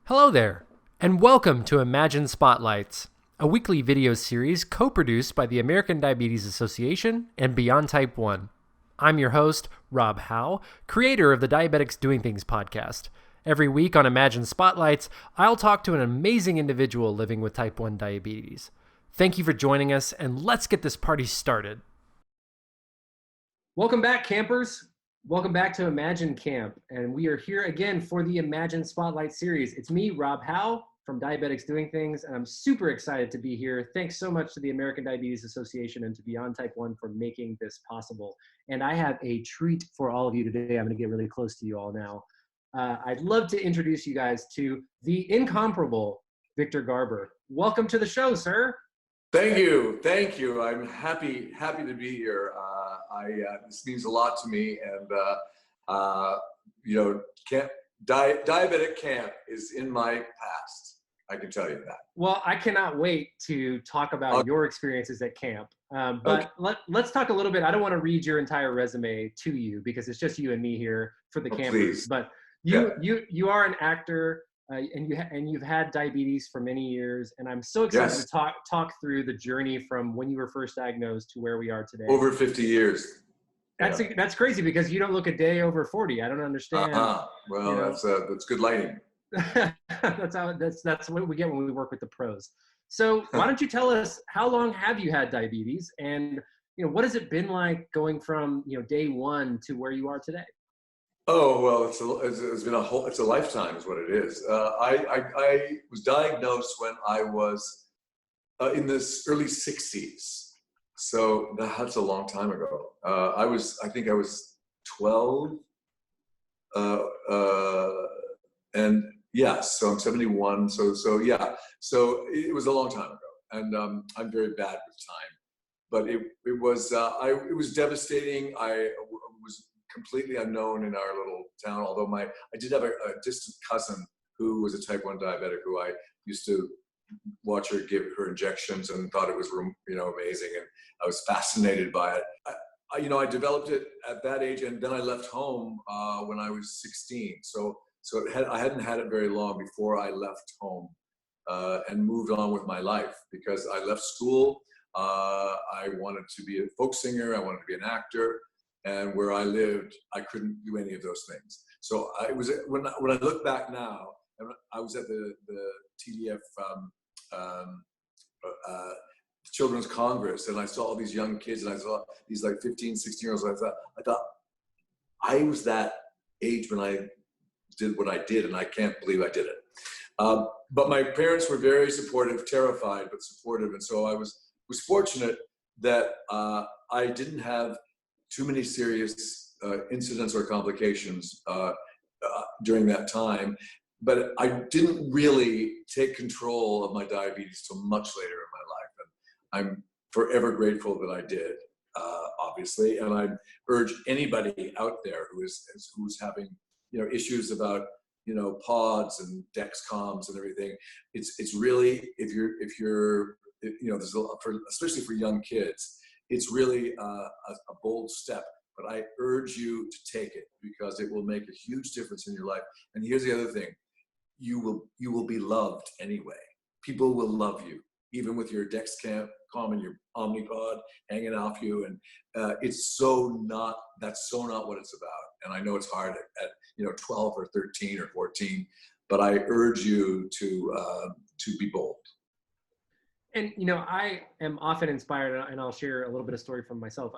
Hello there, and welcome to Imagine Spotlights, a weekly video series co-produced by the American Diabetes Association and Beyond Type 1. I'm your host, Rob Howe, creator of the Diabetics Doing Things podcast. Every week on Imagine Spotlights, I'll talk to an amazing individual living with type 1 diabetes. Thank you for joining us, and let's get this party started. Welcome back, campers. Welcome back to Imagine Camp, and we are here again for the Imagine Spotlight series. It's me, Rob Howe, from Diabetics Doing Things, and I'm super excited to be here. Thanks so much to the American Diabetes Association and to Beyond Type 1 for making this possible. And I have a treat for all of you today. I'm going to get really close to you all now. I'd love to introduce you guys to the incomparable Victor Garber. Welcome to the show, sir. Thank you. I'm happy to be here. This means a lot to me, and diabetic camp is in my past. I can tell you that. Well, I cannot wait to talk about your experiences at camp. But let's talk a little bit. I don't want to read your entire resume to you because it's just you and me here for the campers. Please. But you are an actor. And you've had diabetes for many years, and I'm so excited to talk through the journey from when you were first diagnosed to where we are today. Over 50 years. That's crazy because you don't look a day over 40. I don't understand. Well, that's good lighting. that's what we get when we work with the pros. So why don't you tell us, how long have you had diabetes, and what has it been like going from day one to where you are today? Oh, well, it's a lifetime is what it is. I was diagnosed when I was in the early 60s. So that's a long time ago. I think I was 12. And yes, so I'm 71. So yeah. So it was a long time ago. And I'm very bad with time. But it was devastating. I was completely unknown in our little town, although I did have a distant cousin who was a type 1 diabetic who I used to watch her give her injections and thought it was amazing, and I was fascinated by it. I developed it at that age, and then I left home when I was 16, so I hadn't had it very long before I left home and moved on with my life, because I left school. I wanted to be a folk singer, I wanted to be an actor. And where I lived, I couldn't do any of those things. So when I look back now, and I was at the TDF Children's Congress, and I saw all these young kids, and I saw these like 15, 16-year-olds. I thought I was that age when I did what I did, and I can't believe I did it. But my parents were very supportive, terrified, but supportive. And so I was fortunate that I didn't have too many serious incidents or complications during that time, but I didn't really take control of my diabetes till much later in my life, and I'm forever grateful that I did, obviously. And I urge anybody out there who's having issues about pods and Dexcoms and everything. It's really, if you're there's especially for young kids. It's really a bold step, but I urge you to take it because it will make a huge difference in your life. And here's the other thing: you will be loved anyway. People will love you, even with your Dexcom and your Omnipod hanging off you. And that's so not what it's about. And I know it's hard at 12 or 13 or 14, but I urge you to be bold. And, I am often inspired, and I'll share a little bit of story from myself.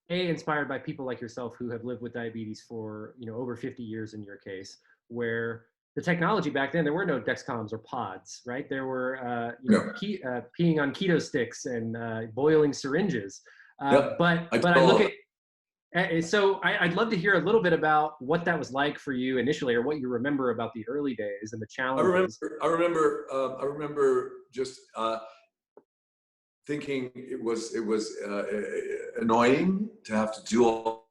Inspired by people like yourself who have lived with diabetes for, over 50 years in your case, where the technology back then, there were no Dexcoms or pods, right? There were, peeing on keto sticks and boiling syringes. But I look at, so I'd love to hear a little bit about what that was like for you initially, or what you remember about the early days and the challenges. I remember just thinking it was annoying to have to do all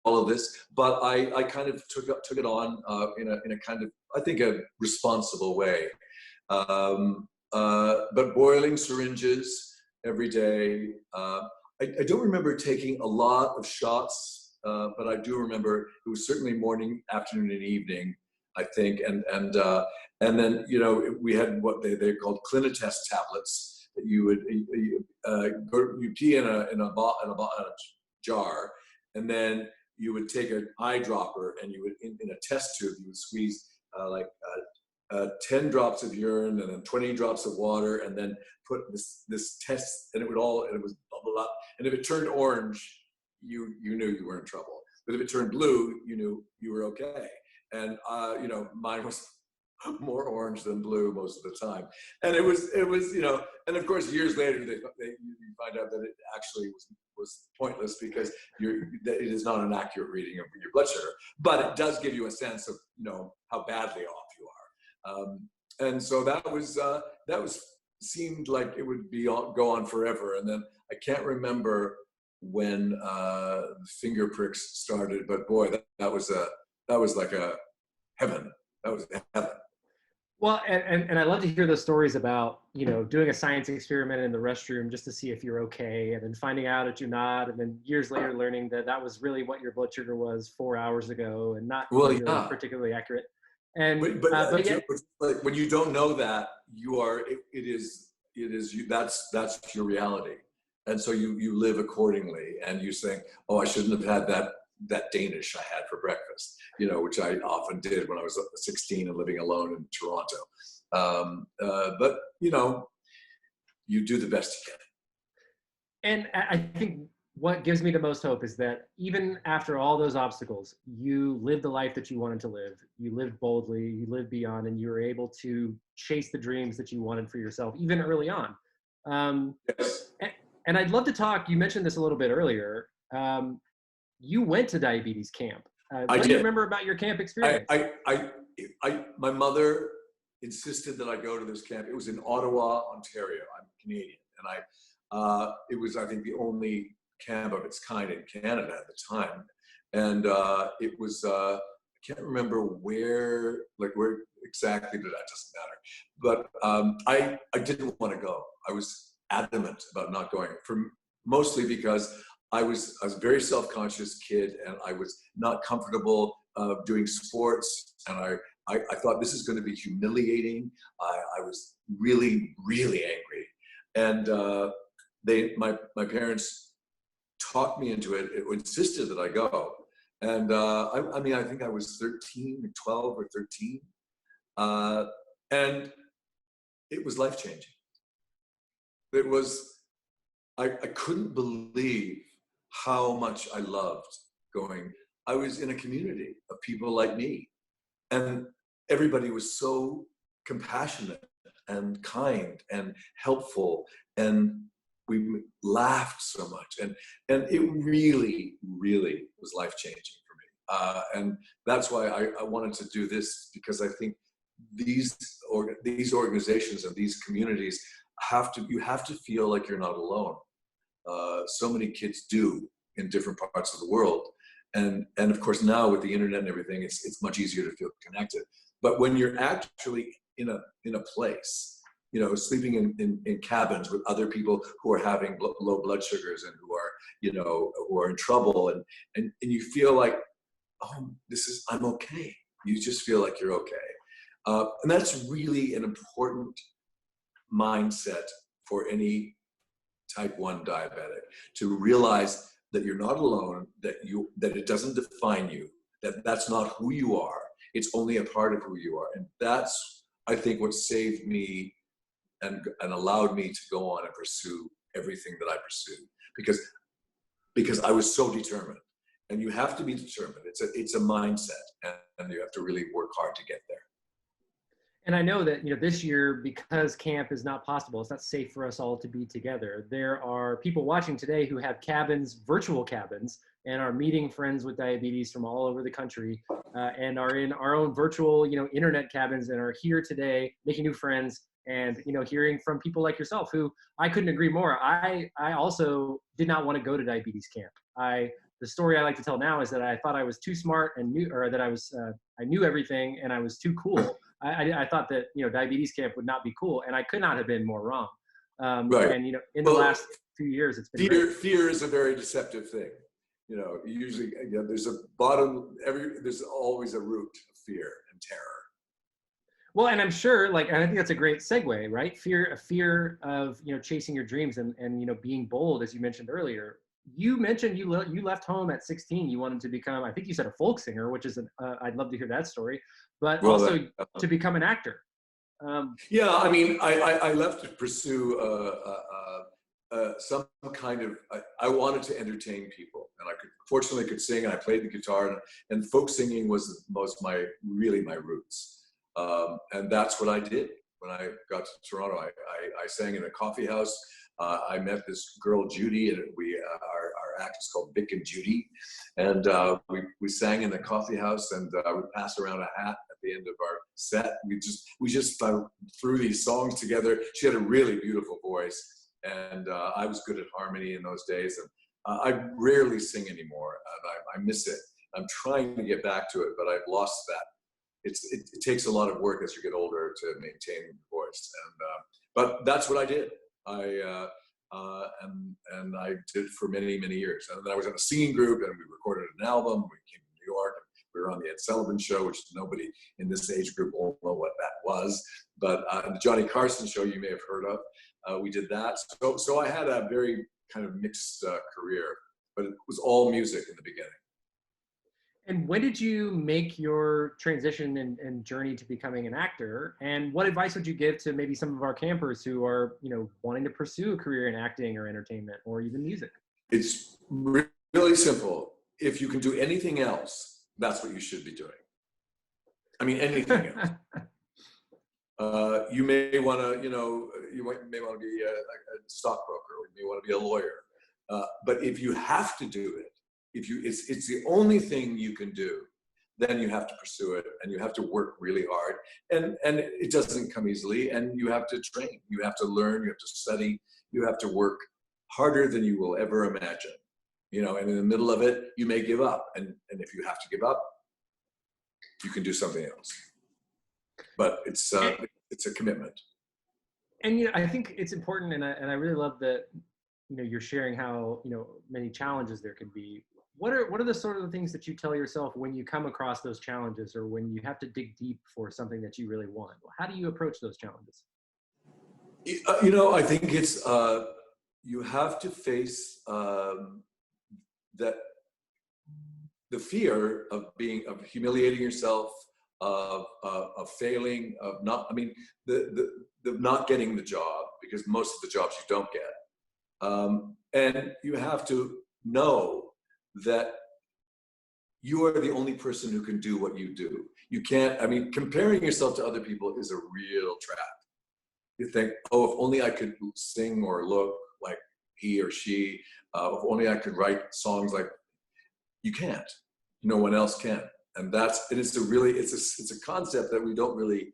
of this, but I kind of took it on in a kind of, I think, a responsible way. But boiling syringes every day. I don't remember taking a lot of shots, but I do remember it was certainly morning, afternoon, and evening. I think, and then we had what they called Clinitest tablets that you would you pee in a jar, and then you would take an eyedropper and you would in a test tube you would squeeze 10 drops of urine and then 20 drops of water, and then put this test, and it was bubble up, and if it turned orange, you knew you were in trouble, but if it turned blue, you knew you were okay. And mine was more orange than blue most of the time, and it was and of course years later you find out that it actually was pointless, because it is not an accurate reading of your blood sugar, but it does give you a sense of how badly off you are. And so that was seemed like it would go on forever. And then I can't remember when the finger pricks started, but boy, that was like a heaven. That was heaven. Well, and I love to hear those stories about, doing a science experiment in the restroom just to see if you're okay, and then finding out that you're not, and then years later learning that was really what your blood sugar was 4 hours ago and not really particularly accurate. And but yet, like, when you don't know that, that's your reality, and so you live accordingly, and you think, oh, I shouldn't have had that Danish I had for breakfast, which I often did when I was 16 and living alone in Toronto. But you do the best you can. And I think what gives me the most hope is that even after all those obstacles, you lived the life that you wanted to live. You lived boldly, you lived beyond, and you were able to chase the dreams that you wanted for yourself, even early on. Yes. And I'd love to talk, you mentioned this a little bit earlier. You went to diabetes camp. What do you remember about your camp experience? My mother insisted that I go to this camp. It was in Ottawa, Ontario. I'm Canadian, and it was, I think, the only camp of its kind in Canada at the time. And it was, I can't remember where exactly, but that doesn't matter. But I didn't want to go. I was adamant about not going, mostly because I was a very self-conscious kid, and I was not comfortable doing sports, and I thought this is going to be humiliating. I was really, really angry, and my parents talked me into it. It insisted that I go, and I think I was 12 or 13, and it was life-changing. It was, I couldn't believe how much I loved going. I was in a community of people like me, and everybody was so compassionate and kind and helpful, and we laughed so much, and it really, really was life-changing for me. And that's why I wanted to do this, because I think these organizations and these communities you have to feel like you're not alone. So many kids do in different parts of the world, and of course now with the internet and everything, it's much easier to feel connected. But when you're actually in a place, sleeping in cabins with other people who are having low blood sugars and who are in trouble, and you feel like, oh, I'm okay. You just feel like you're okay, and that's really an important mindset for any type 1 diabetic, to realize that you're not alone, that it doesn't define you, that's not who you are. It's only a part of who you are. And that's, I think, what saved me and allowed me to go on and pursue everything that I pursued, because I was so determined. And you have to be determined. It's a mindset, and you have to really work hard to get there. And I know that, this year, because camp is not possible, it's not safe for us all to be together. There are people watching today who have cabins, virtual cabins, and are meeting friends with diabetes from all over the country, and are in our own virtual, internet cabins, and are here today making new friends, and, hearing from people like yourself, who I couldn't agree more. I also did not want to go to diabetes camp. The story I like to tell now is that I thought I was too smart and I knew everything, and I was too cool. I thought that, diabetes camp would not be cool, and I could not have been more wrong. Right. And, in the last few years, it's been fear is a very deceptive thing. Usually there's always a root of fear, and terror. Well, and I'm sure, like, and I think that's a great segue, right? A fear of, chasing your dreams and being bold, as you mentioned earlier. You mentioned you left home at 16. You wanted to become, I think you said, a folk singer, which is I'd love to hear that story, but Well, also to become an actor. Yeah, I mean, I left to pursue some kind of. I wanted to entertain people, and I fortunately could sing, and I played the guitar, and folk singing was my roots, and that's what I did when I got to Toronto. I sang in a coffee house. I met this girl Judy, and our act is called Vic and Judy, and we sang in the coffee house, and we passed around a hat at the end of our set. We just threw these songs together. She had a really beautiful voice, and I was good at harmony in those days. And I rarely sing anymore, and I miss it. I'm trying to get back to it, but I've lost that. It takes a lot of work as you get older to maintain your voice, but that's what I did. And I did for many, many years. And then I was in a singing group, and we recorded an album. We came to New York. We were on the Ed Sullivan Show, which nobody in this age group will know what that was. But the Johnny Carson Show, you may have heard of. We did that. So I had a very kind of mixed career, but it was all music in the beginning. And when did you make your transition and journey to becoming an actor? And what advice would you give to maybe some of our campers who are, wanting to pursue a career in acting or entertainment or even music? It's really simple. If you can do anything else, that's what you should be doing. I mean, anything else. You may want to, you may want to be a stockbroker, or you may want to be a lawyer. But if you have to do it, it's the only thing you can do, then you have to pursue it, and you have to work really hard, and it doesn't come easily, and you have to train, you have to learn, you have to study, you have to work harder than you will ever imagine, and in the middle of it, you may give up, and if you have to give up, you can do something else. But it's a commitment. And I think it's important, and I really love that you're sharing how many challenges there can be. What are the sort of things that you tell yourself when you come across those challenges, or when you have to dig deep for something that you really want? How do you approach those challenges? I think it's you have to face that the fear of humiliating yourself, of failing, of not. I mean, the not getting the job, because most of the jobs you don't get, and you have to know that you are the only person who can do what you do. You can't, comparing yourself to other people is a real trap. You think, if only I could sing or look like he or she, if only I could write songs like, you can't. No one else can. And it's a concept that we don't really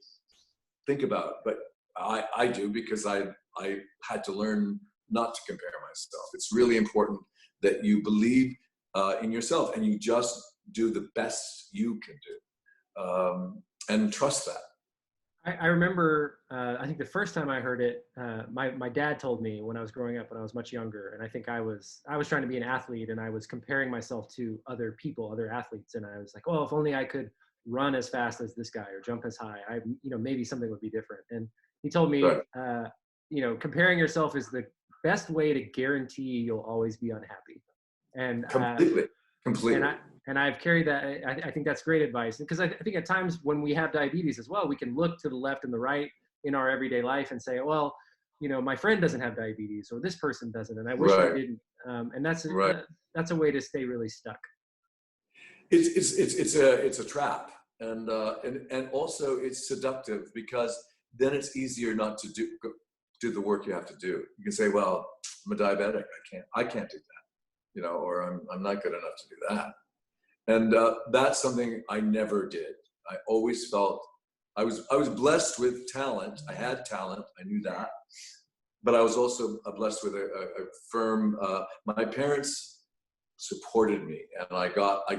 think about, but I do, because I had to learn not to compare myself. It's really important that you believe in yourself, and you just do the best you can do, and trust that. I remember, I think the first time I heard it, my dad told me when I was growing up, when I was much younger, and I think I was trying to be an athlete, and I was comparing myself to other people, other athletes, and I was like, if only I could run as fast as this guy or jump as high, maybe something would be different. And he told me, right. Comparing yourself is the best way to guarantee you'll always be unhappy. And completely. And I've carried that. I think that's great advice, because I think at times when we have diabetes as well, we can look to the left and the right in our everyday life and say, my friend doesn't have diabetes, or this person doesn't, and I wish I didn't. And that's a way to stay really stuck. It's a trap, and also it's seductive, because then it's easier not to do the work you have to do. You can say, well, I'm a diabetic, I can't do that, or I'm not good enough to do that. And that's something I never did. I always felt I was blessed with talent. I had talent, I knew that, but I was also blessed with a firm. My parents supported me, and I got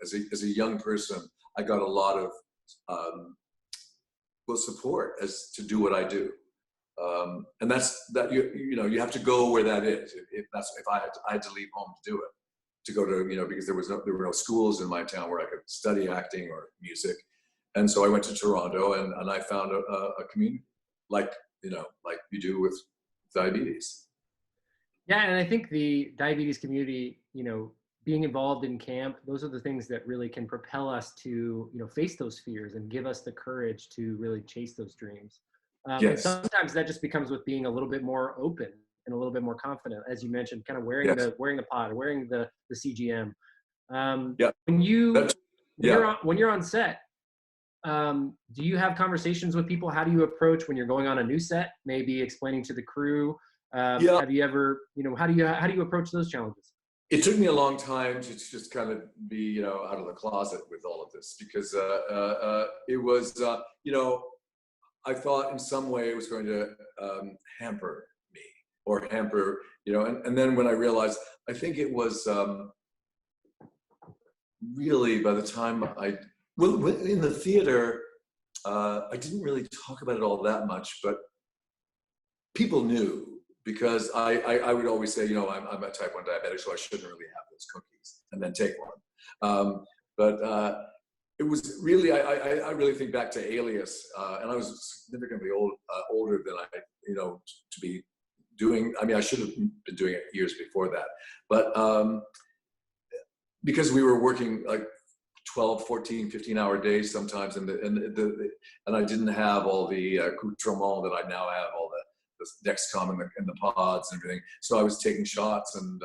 as a young person, I got a lot of support as to do what I do. And you have to go where that is. If I had to leave home to do it, to go to, because there were no schools in my town where I could study acting or music. And so I went to Toronto, and I found a community like, like you do with diabetes. Yeah, and I think the diabetes community, being involved in camp, those are the things that really can propel us to, face those fears and give us the courage to really chase those dreams. And Yes. sometimes that just becomes with being a little bit more open and a little bit more confident, as you mentioned, kind of wearing Yes. the pod, wearing the CGM. Yeah. When Yeah. when you're on set, do you have conversations with people? How do you approach when you're going on a new set? Maybe explaining to the crew. Yeah. Have you ever, how do you approach those challenges? It took me a long time to just kind of be, out of the closet with all of this, because it was, I thought in some way it was going to hamper me, or hamper, and then when I realized, I think it was really by the time well, in the theater, I didn't really talk about it all that much, but people knew, because I would always say, I'm a type 1 diabetic, so I shouldn't really have those cookies, and then take one. But it was really, I really think back to Alias, and I was significantly older than I, to be doing. I mean, I should have been doing it years before that, but because we were working like 12, 14, 15-hour days sometimes, and I didn't have all the accoutrement that I now have, all the Dexcom and the pods and everything. So I was taking shots, and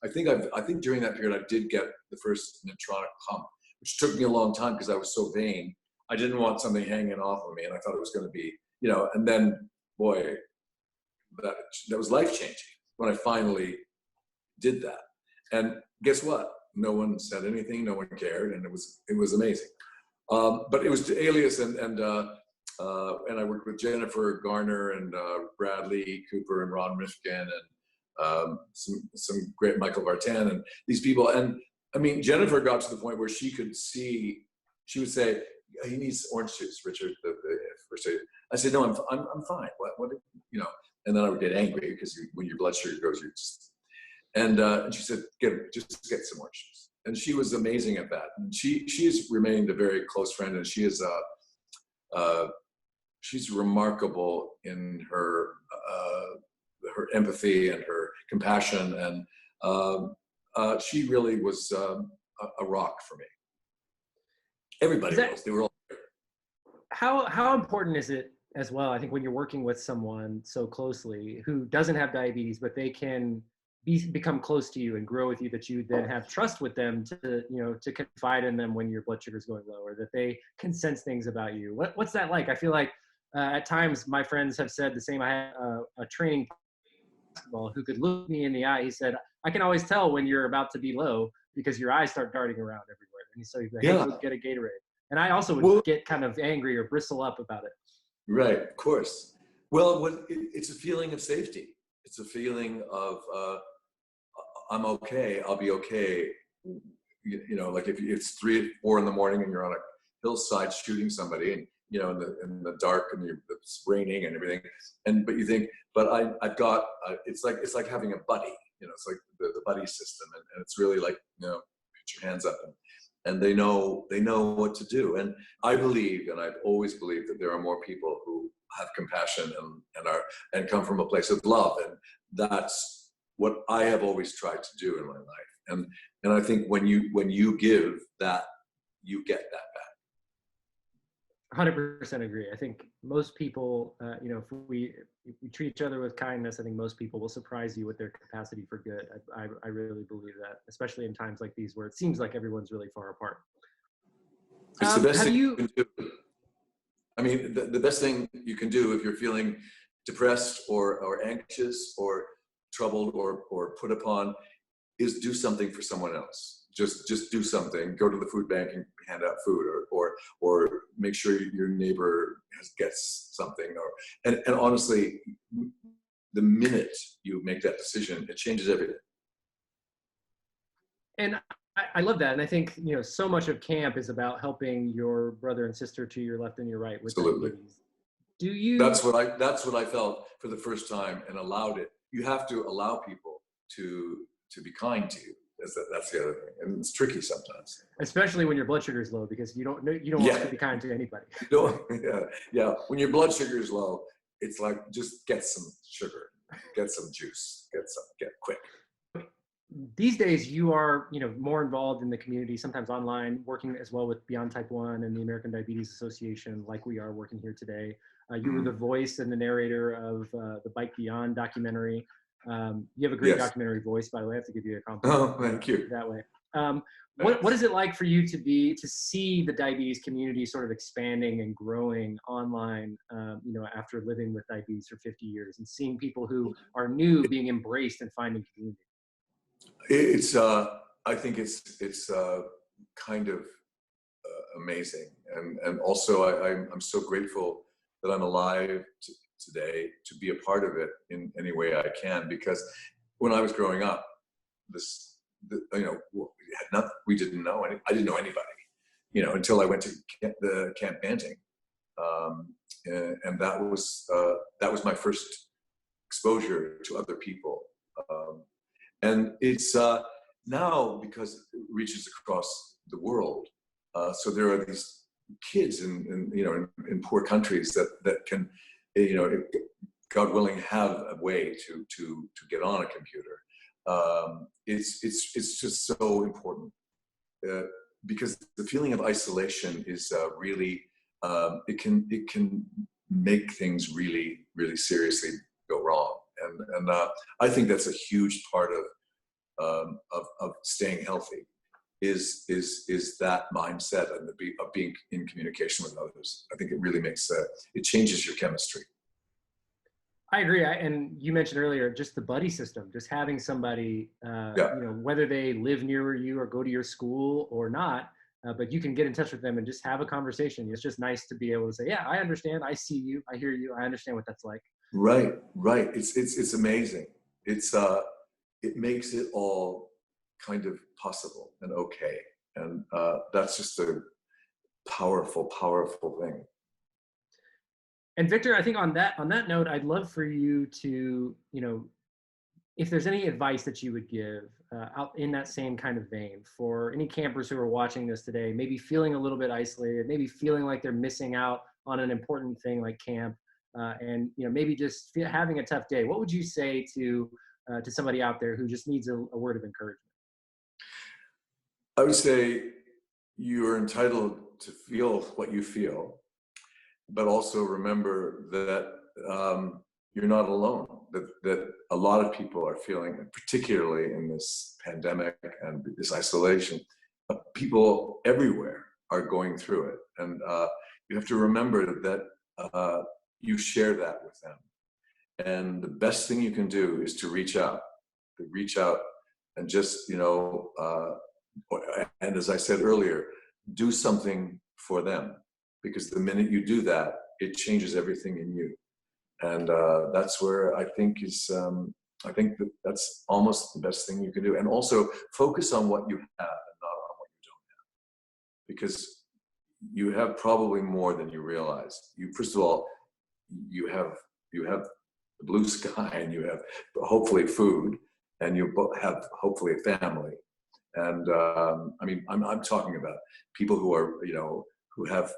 I think during that period I did get the first Medtronic pump, which took me a long time because I was so vain. I didn't want something hanging off of me, and I thought it was going to be, and then, boy, that was life-changing when I finally did that. And guess what? No one said anything, no one cared, and it was amazing. But it was Alias, and I worked with Jennifer Garner and Bradley Cooper and Ron Rifkin, and some great Michael Vartan, and these people. And I mean, Jennifer got to the point where she could see. She would say, "He needs orange juice, Richard." I said, "No, I'm fine. What? And then I would get angry, because when your blood sugar goes, you just. And she said, just get some orange juice." And she was amazing at that. And she has remained a very close friend, and she is she's remarkable in her empathy and her compassion, and she really was a rock for me. Everybody was. They were all. How important is it as well? I think when you're working with someone so closely who doesn't have diabetes, but they can become close to you and grow with you, that you then have trust with them to confide in them when your blood sugar is going low, or that they can sense things about you. What's that like? I feel like at times my friends have said the same. I had a training basketball who could look me in the eye. He said, "I can always tell when you're about to be low because your eyes start darting around everywhere." And so he'd be like, "Hey, go get a Gatorade." And I also would get kind of angry or bristle up about it. Right, of course. Well, it's a feeling of safety. It's a feeling of I'm okay. I'll be okay. Like if it's 3 or 4 in the morning and you're on a hillside shooting somebody, and in the dark, and it's raining and everything, but you think, but I've got it's like having a buddy. It's like the buddy system, and it's really like, put your hands up, and they know what to do. And I believe, and I've always believed, that there are more people who have compassion and come from a place of love, and that's what I have always tried to do in my life. And I think when you give that, you get that back. 100% agree. I think most people, if we treat each other with kindness, I think most people will surprise you with their capacity for good. I really believe that, especially in times like these where it seems like everyone's really far apart. It's the best thing you can do. I mean, the best thing you can do if you're feeling depressed or anxious or troubled or put upon is do something for someone else. Just do something. Go to the food bank and hand out food, or make sure your neighbor gets something. And honestly, the minute you make that decision, it changes everything. And I love that. And I think, so much of camp is about helping your brother and sister to your left and your right with diabetes. Do you? That's what I felt for the first time, and allowed it. You have to allow people to be kind to you. That's the other thing, and it's tricky sometimes. Especially when your blood sugar is low, because you don't Yeah, want to be kind to anybody. yeah, yeah. When your blood sugar is low, it's like just get some sugar, get some juice, get quick. These days, you are more involved in the community, sometimes online, working as well with Beyond Type 1 and the American Diabetes Association, like we are working here today. You were the voice and the narrator of the Bike Beyond documentary. You have a great Yes. documentary voice, by the way. I have to give you a compliment. Oh, thank you. That way. What is it like for you to see the diabetes community sort of expanding and growing online, after living with diabetes for 50 years and seeing people who are new being embraced and finding community? It's I think it's kind of amazing, and also I'm so grateful that I'm alive today to be a part of it in any way I can, because when I was growing up, we didn't know I didn't know anybody, until I went to the Camp Banting, and that was my first exposure to other people. And it's now, because it reaches across the world. So there are these kids in poor countries that can, God willing, have a way to get on a computer. It's just so important, because the feeling of isolation is really it can make things really, really seriously go wrong. And I think that's a huge part of staying healthy is that mindset and of being in communication with others. I think it really makes it changes your chemistry. I agree. And you mentioned earlier, just the buddy system, just having somebody, whether they live near you or go to your school or not, but you can get in touch with them and just have a conversation. It's just nice to be able to say, yeah, I understand. I see you. I hear you. I understand what that's like. Right. It's amazing. It makes it all kind of possible and okay. And that's just a powerful, powerful thing. And Victor, I think on that note, I'd love for you to, if there's any advice that you would give out in that same kind of vein for any campers who are watching this today, maybe feeling a little bit isolated, maybe feeling like they're missing out on an important thing like camp, and maybe just having a tough day, what would you say to somebody out there who just needs a word of encouragement? I would say you're entitled to feel what you feel, but also remember that you're not alone, that a lot of people are feeling, particularly in this pandemic and this isolation, people everywhere are going through it. And you have to remember that you share that with them. And the best thing you can do is to reach out and just, and as I said earlier, do something for them, because the minute you do that, it changes everything in you. And that's where I think that's almost the best thing you can do. And also focus on what you have and not on what you don't have, because you have probably more than you realize. First of all, you have the blue sky, and you have hopefully food, and you have hopefully a family. And I'm talking about people who are, who have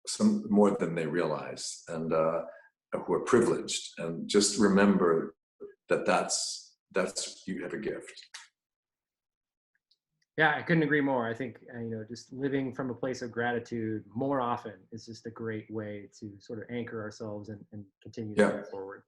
some more than they realize, and who are privileged. And just remember that's you have a gift. Yeah, I couldn't agree more. I think, just living from a place of gratitude more often is just a great way to sort of anchor ourselves and continue to move forward.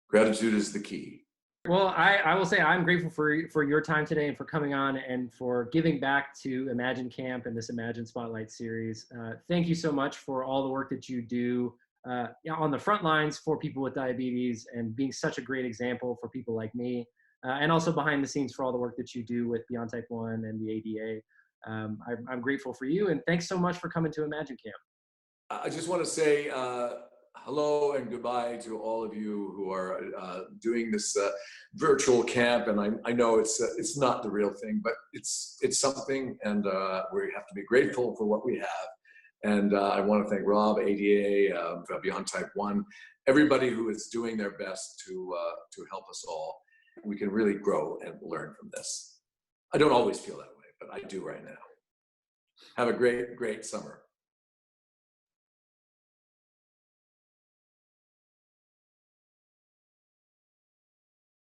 Gratitude is the key. Well, I will say I'm grateful for your time today and for coming on and for giving back to Imagine Camp and this Imagine Spotlight series. Thank you so much for all the work that you do on the front lines for people with diabetes, and being such a great example for people like me. And also behind the scenes for all the work that you do with Beyond Type 1 and the ADA. I'm grateful for you, and thanks so much for coming to Imagine Camp. I just want to say hello and goodbye to all of you who are doing this virtual camp. And I know it's not the real thing, but it's something, and we have to be grateful for what we have. And I want to thank Rob, ADA, Beyond Type 1, everybody who is doing their best to help us all. We can really grow and learn from this. I don't always feel that way, but I do right now. Have a great, great summer.